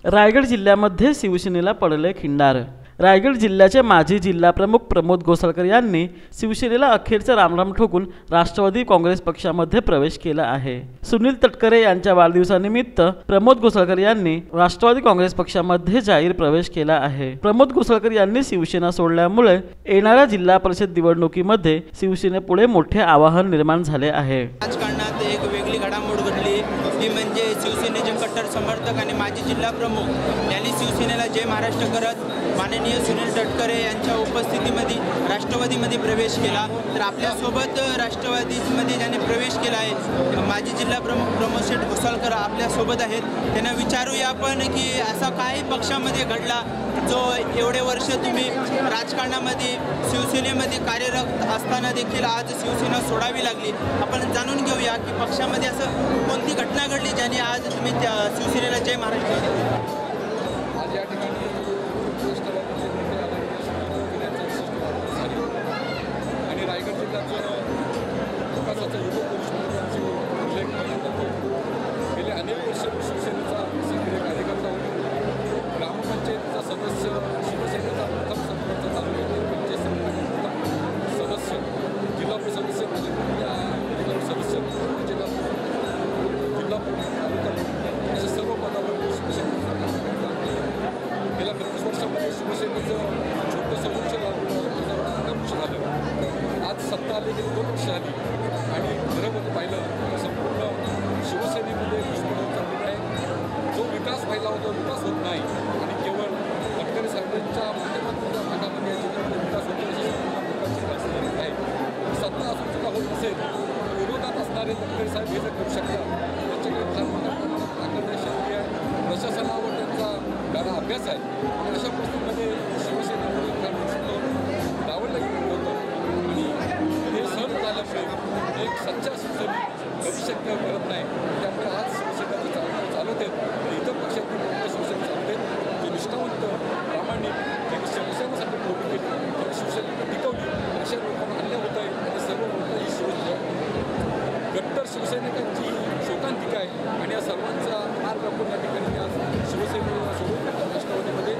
रायगड जिल्ह्यामध्ये शिवसेनेला पडले खिंडार। रायगड जिल्ह्याचे माजी जिल्हाप्रमुख प्रमोद गोसाळकर यांनी शिवसेनेला अखेरचा रामराम ठोकून राष्ट्रवादी काँग्रेस पक्षामध्ये प्रवेश केला आहे। सुनील तटकरे यांच्या वाढदिवसानिमित्त प्रमोद गोसाळकर यांनी राष्ट्रवादी काँग्रेस पक्षामध्ये जाहीर प्रवेश केला आहे। प्रमोद गोसाळकर यांनी शिवसेना सोडल्यामुळे येणाऱ्या जिल्हा परिषद निवडणुकीमध्ये शिवसेनेपुढे मोठे आव्हान निर्माण झाले आहे। राजकारणात एक वेगळी घडामोड घडली ती म्हणजे शिवसेनेचे कट्टर समर्थक आणि माजी जिल्हाप्रमुख यांनी शिवसेनेला जय महाराष्ट्र करत माननीय सुनील तटकरे यांच्या उपस्थितीमध्ये राष्ट्रवादीमध्ये प्रवेश केला। तर आपल्यासोबत राष्ट्रवादीमध्ये ज्यांनी प्रवेश केला आहे माजी जिल्हाप्रमुख प्रमोद शेठ गोसाळकर आपल्यासोबत आहेत। त्यांना विचारूया आपण की असा काय पक्षामध्ये घडला जो एवढे वर्ष तुम्ही राजकारणामध्ये शिवसेनेमध्ये कार्यरत असताना देखील आज शिवसेना सोडावी लागली। आपण जाणून घेऊया की पक्षामध्ये असं कोणती घटना घडली ज्याने आज तुम्ही त्या शिवसेनेला जय महाराष्ट्र आज या ठिकाणी आणि रायगड जिल्ह्याचं विकासाचा युगपुरुष म्हणून उल्लेख करण्यात येतो। गेले अनेक वर्ष शिवसेनेचा सक्रिय कार्यकर्ता होतो। ग्रामपंचायतीचा सदस्य, शिवसेनेचा प्रथम सरपंच, तालुक्यातील पंचायत समितीचा सदस्य, जिल्हा परिषद सदस्य, जिल्हा सदस्य, जिल्हा अशा सर्व पदावर शिवसेनेचा गेल्या 25 वर्षामध्ये शिवसेनेचं छोटंसं वृक्ष झालं। आज सत्ता आली की 2 वर्ष आली आणि खरं पाहिलं तर संपूर्ण शिवसेनेमध्ये विस्फोट चाललेला आहे। जो विकास व्हायला होता विकास होत नाही आणि केवळ तटकरे साहेबांच्या माध्यमातून त्या भागामध्ये जिल्ह्यामध्ये विकास होतो अशी लोकांची परिस्थिती आहे। सत्ता असून सुद्धा होत नसेल तर विरोधात असणारे तटकरे साहेब हे जर करू शकतात त्यांच्याकडे फार मोठ्या प्रमाणात ताकद आहे, शक्ती आहे, प्रशासनावर त्यांचा गाडा अभ्यास आहे। आणि अशा परिस्थितीमध्ये शिवसेनेमध्ये फार मोठं डावललं गेलं होतं आणि हे सहन झाल्यामुळे एक सच्चा शिवसैनिक कधी शक्य करत नाही। त्यामुळे आज शिवसेनेचं चालवत आहेत तर इतर पक्षातील लोक शिवसेना चालवत आहेत। जे निष्ठावंत प्रामाणिक त्यांनी शिवसेनेसाठी प्रोटी केली, त्यांनी शिवसेनेला टिकवली, अशा लोकांना हल्ले होत आहे आणि सर्व लोक ही शिवसेना कट्टर शिवसैनिकांची शोकांतिका आहे आणि या सर्वांचा मार राखून या ठिकाणी आज शिवसेनेला सोडून राष्ट्रवादीमध्ये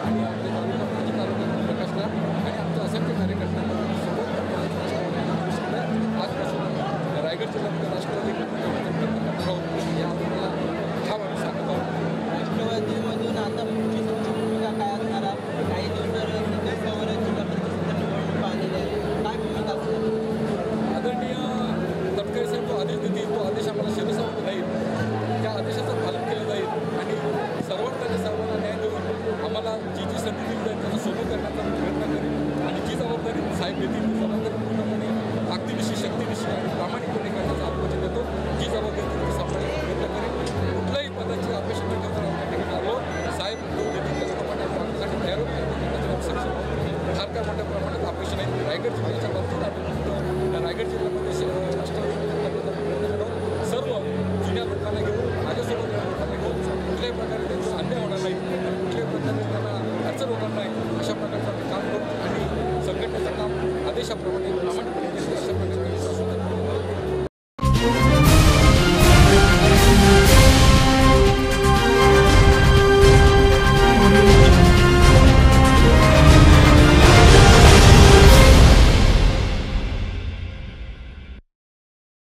आणि आपल्या तालुका प्रकाशला आणि आमच्या असंख्य कार्यकर्त्यांना सोबत आजपासून रायगड जिल्ह्यामध्ये राष्ट्रवादी या आपल्याला ठाव आम्ही सांगत आहोत। राष्ट्रवादीमधून आता पुढची तुमची भूमिका काय असणार आहे? काही दिवसावर जिल्हा परिषदेच्या निवडणुका आलेल्या आहेत, काय भूमिका असणार? आदरणीय तटकरे साहेब जो आदेश देतील तो आदेश आम्हाला शिरसावत राहील, त्या आदेशाचं पालन केलं जाईल आणि सर्वांना सर्वांना न्याय देऊन आम्हाला जी संधी दिली जाईल त्याचा सोबत करण्याचा प्रयत्न करेल आणि जी जबाबदारी साहेब देतील ती जबाबदारी पूर्णपणे ताकदीनिशी, शक्तीनिशी आणि प्रामाणिकपणे करण्याचा आत्मचित देतो। जी जबाबदारी ती सांभाळण्याचा प्रयत्न करेल। कुठल्याही पदाची अपेक्षा न ठेवता या ठिकाणी आलो, साहेब जो देतील त्याप्रमाणे आम्ही तयार होतो। फार काय मोठ्या प्रमाणात अपेक्षा नाही। रायगड जिल्ह्याच्या बाबतीत आपण रायगड जिल्ह्यामध्ये सर्व जुन्या लोकांना घेऊन माझ्यासोबत लोकांना घेऊन कुठल्याही प्रकारे त्यांचा अन्याय होणार नाही, कुठल्याही प्रकारे त्यांना अडचण होणार नाही अशा प्रकारचं काम करू आणि संघटनेचं काम आदेशाप्रमाणे प्रामाणिकपणे केलं